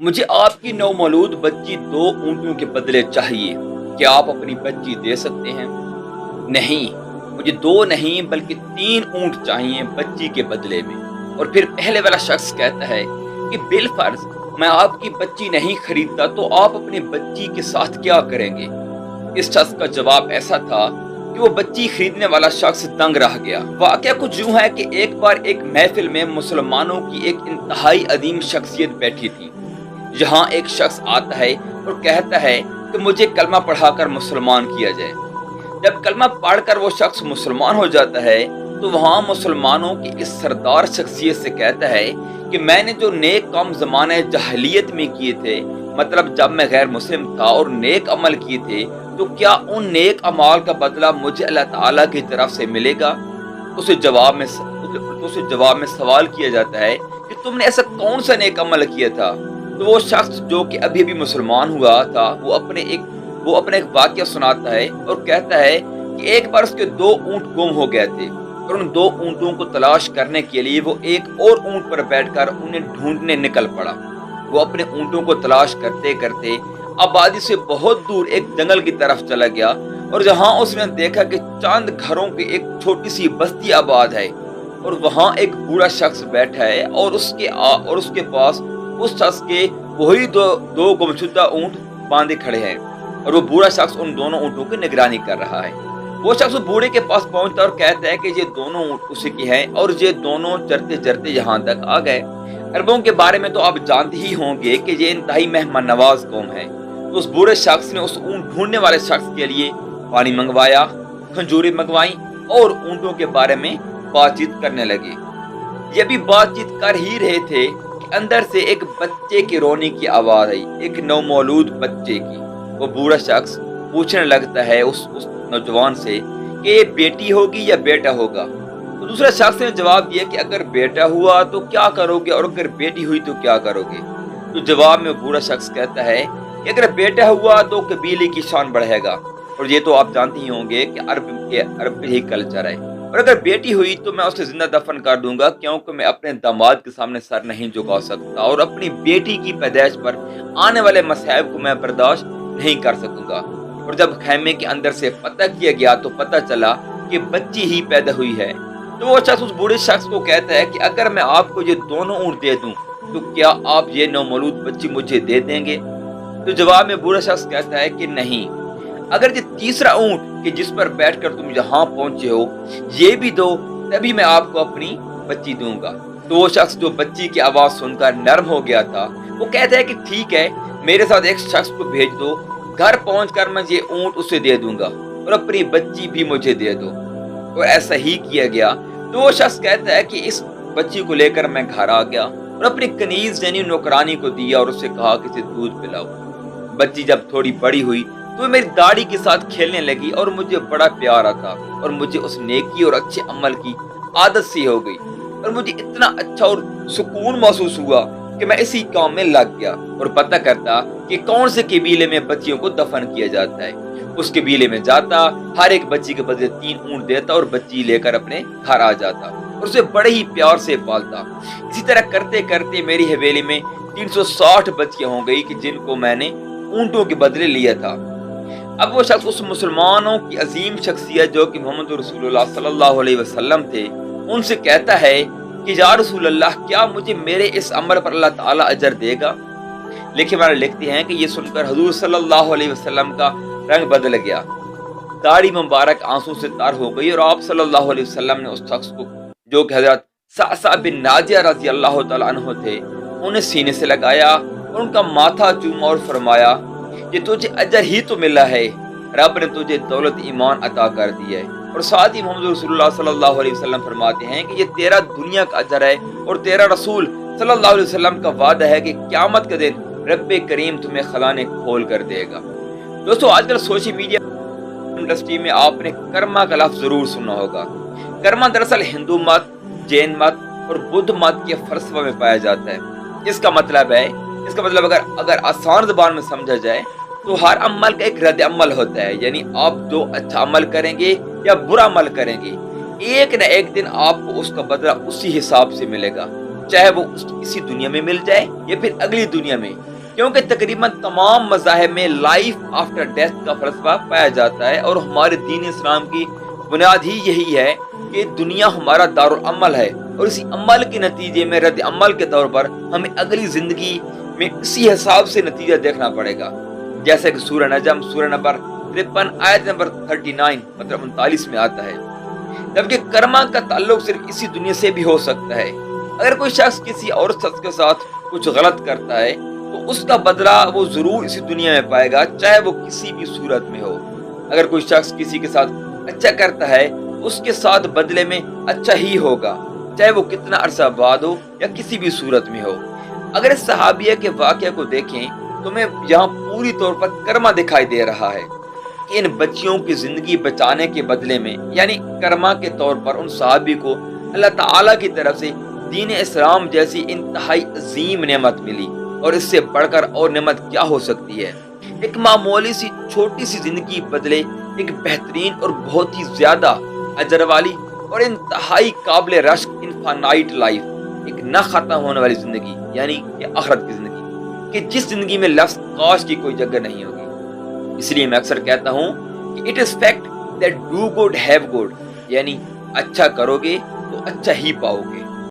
मुझे आपकी नवमौलूद बच्ची 2 ऊँटों के बदले चाहिए। क्या आप अपनी बच्ची दे सकते हैं? नहीं, मुझे 2 नहीं बल्कि 3 ऊँट चाहिए बच्ची के बदले में। और फिर पहले वाला शख्स कहता है कि बिलफर्ज मैं आपकी बच्ची नहीं खरीदता तो आप अपनी बच्ची के साथ क्या करेंगे? इस शख्स का जवाब ऐसा था कि वो बच्ची खरीदने वाला शख्स दंग रह गया। वाकया कुछ यूं है कि एक बार एक महफिल में मुसलमानों की एक इंतहाई अजीम शख्सियत बैठी थी। यहाँ एक शख्स आता है और कहता है कि मुझे कलमा पढ़ाकर मुसलमान किया जाए। जब कलमा पढ़कर वो शख्स मुसलमान हो जाता है तो वहाँ मुसलमानों की इस सरदार शख्सियत से कहता है कि मैंने जो नेक काम ज़माने जahलियत में किए थे, मतलब जब मैं गैर मुस्लिम था और नेक अमल किए थे, तो क्या उन नेक अमाल का बदला मुझे अल्लाह ताला की तरफ से मिलेगा? उसे जवाब में सवाल किया जाता है कि तुमने ऐसा कौन सा नेक अमल किया था? तो वो शख्स जो कि अभी भी मुसलमान हुआ था वो अपने एक वाकया सुनाता है और कहता है कि एक बार उसके 2 ऊँट गुम हो गए थे और उन 2 ऊँटों को तलाश करने के लिए वो एक और ऊँट पर बैठकर उन्हें ढूंढने निकल पड़ा। वो अपने ऊँटों को तलाश करते करते आबादी से बहुत दूर एक जंगल की तरफ चला गया और जहाँ उसने देखा कि चंद घरों की एक छोटी सी बस्ती आबाद है और वहाँ एक बूढ़ा शख्स बैठा है और उसके पास उस शख्स के वही दो गुमशुदा ऊँट बांधे खड़े हैं और वो बूढ़ा शख्स उन दोनों ऊँटों की निगरानी कर रहा है। वो शख्स बूढ़े के पास पहुंचता और कहता है कि ये दोनों ऊँट उसी के हैं और ये दोनों चरते चरते यहाँ तक आ गए। अरबों के बारे में तो आप जानते ही होंगे कि ये इंतहाई मेहमान नवाज कौम है। तो उस बूढ़े शख्स ने उस ऊँट ढूंढने वाले शख्स के लिए पानी मंगवाया, खंजूरी मंगवाई और ऊँटों के बारे में बातचीत करने लगे। ये भी बातचीत कर ही रहे थे कि अंदर से एक बच्चे की रोने की आवाज आई, एक नवमौलूद बच्चे की। वो बूढ़ा शख्स पूछने लगता है उस नौजवान से कि ये बेटी होगी या बेटा होगा। तो दूसरा शख्स ने जवाब दिया कि अगर बेटा हुआ तो क्या करोगे और अगर बेटी हुई तो क्या करोगे? तो जवाब में बूढ़ा शख्स कहता है कि अगर बेटा हुआ तो कबीले की शान बढ़ेगा और ये तो आप जानते ही होंगे कि अरब ही कल्चर है, और अगर बेटी हुई तो मैं उसे जिंदा दफन कर दूंगा क्योंकि मैं अपने दामाद के सामने सर नहीं झुका सकता और अपनी बेटी की पैदाइश पर आने वाले मसाइब को मैं बर्दाश्त नहीं कर सकूंगा। और जब खैमे के अंदर से पता किया गया तो पता चला कि बच्ची ही पैदा हुई है। तो वो शख्स उस बूढ़े शख्स को कहता है कि अगर मैं आपको ये दोनों ऊँट दे दूं तो क्या आप ये नवमौलूद बच्ची मुझे दे देंगे? तो जवाब में बूढ़ा शख्स कहता है कि नहीं, अगर ये तीसरा ऊँट कि जिस पर बैठकर तुम यहाँ पहुंचे हो ये भी दो तभी मैं आपको अपनी बच्ची दूंगा। तो वो शख्स जो बच्ची की आवाज सुनकर नर्म हो गया था वो कहता है कि ठीक है, मेरे साथ एक शख्स को भेज दो, घर पहुंचकर मैं ये ऊँट उसे दे दूंगा और अपनी बच्ची भी मुझे दे दो। और ऐसा ही किया गया। तो वो शख्स कहता है कि इस बच्ची को लेकर मैं घर आ गया और अपनी कनीज यानी नौकरानी को दिया और उसे कहा कि इसे दूध पिलाओ। बच्ची जब थोड़ी बड़ी हुई तो मेरी दाढ़ी के साथ खेलने लगी और मुझे बड़ा प्यार आता और मुझे उस नेकी और अच्छे अमल की आदत सी हो गई और मुझे इतना अच्छा और सुकून महसूस हुआ कि मैं इसी काम में लग गया और पता करता कि कौन से कबीले में बच्चियों को दफन किया जाता है। उस कबीले में जाता, हर एक बच्ची के बदले 3 ऊँट देता और बच्ची लेकर अपने घर आ जाता और उसे बड़े ही प्यार से पालता। इसी तरह करते करते मेरी हवेली में 360 बच्चियां हो गई कि जिनको मैंने ऊँटों के बदले लिया था। अब वो शख्स उस मुसलमानों की अजीम शख्सियत जो कि मोहम्मद रसूलुल्लाह सल्लल्लाहु अलैहि वसल्लम थे उनसे कहता है कि या रसूल अल्लाह, क्या मुझे मेरे इस अमल पर अल्लाह ताला अजर देगा? लिखे वाले लिखते हैं कि ये सुनकर हुजूर सल्लल्लाहु अलैहि वसल्लम का रंग बदल गया, दाढ़ी मुबारक आंसू से तर हो गई और आप सल्लल्लाहु अलैहि वसल्लम ने उस शख्स को जो कि हजरत सअसा बिन नाजिया रजी अल्लाह तआला अन्हु थे उन्हें सीने से लगाया और उनका माथा चूमा और फरमाया, ये तुझे अजर ही तो मिला है, रब ने तुझे दौलत ईमान अता कर दी है। और साथ ही मोहम्मद रसूलुल्लाह सल्लल्लाहु अलैहि वसल्लम फरमाते हैं कि ये तेरा दुनिया का अजर है और तेरा रसूल सल्लल्लाहु अलैहि वसल्लम का वादा है कि क़यामत के दिन रब्बे करीम तुम्हें खजाने खोल कर देगा। दोस्तों, आजकल सोशल मीडिया इंडस्ट्री में आपने कर्मा का लफ्ज़ जरूर सुना होगा। कर्मा दरअसल हिंदू मत, जैन मत और बुद्ध मत के फलसफे में पाया जाता है। इसका मतलब अगर आसान ज़बान में समझा जाए तो हर अमल का एक रद्द अमल होता है, यानी आप जो अच्छा अमल करेंगे या बुरा अमल करेंगे एक न एक दिन आपको उसका बदला उसी हिसाब से मिलेगा। चाहे वो इसी दुनिया में मिल जाए या फिर अगली दुनिया में, क्योंकि तकरीबन तमाम मज़ाहिब में लाइफ आफ्टर डेथ का फलसफा पाया जाता है और हमारे दीन इस्लाम की बुनियाद ही यही है कि दुनिया हमारा दारुल अमल है और इसी अमल के नतीजे में रद्द अमल के तौर पर हमें अगली ज़िंदगी में इसी हिसाब से नतीजा देखना पड़ेगा। जैसे कि सूरह नजम सूरह नंबर 53 आयत नंबर 39 मतलब 39 में आता है। जबकि कर्मा का ताल्लुक सिर्फ इसी दुनिया से भी हो सकता है। अगर कोई शख्स किसी और शख्स के साथ कुछ गलत करता है तो उसका बदला वो जरूर इसी दुनिया में पाएगा, चाहे वो किसी भी सूरत में हो। अगर कोई शख्स किसी के साथ अच्छा करता है उसके साथ बदले में अच्छा ही होगा, चाहे वो कितना अरसा बाद हो या किसी भी सूरत में हो। अगर इस सहाबिया के वाक़या को देखें तो मैं यहाँ पूरी तौर पर कर्मा दिखाई दे रहा है कि इन बच्चियों की जिंदगी बचाने के बदले में यानी कर्मा के तौर पर उन सहाबी को अल्लाह ताला की तरफ से दीन इस्लाम जैसी इंतहाई अजीम नेमत मिली, और इससे बढ़कर और नेमत क्या हो सकती है। एक मामूली सी छोटी सी जिंदगी बदले एक बेहतरीन और बहुत ही ज्यादा अजर वाली और इंतहाई काबिल रश्क इनफानाइट लाइफ, एक न खत्म होने वाली जिंदगी यानी कि आखिरत की जिंदगी, कि जिस जिंदगी में लफ्ज काश की कोई जगह नहीं होगी। इसलिए मैं अक्सर कहता हूँ कि it is fact that do good have good, यानी अच्छा करोगे तो अच्छा ही पाओगे।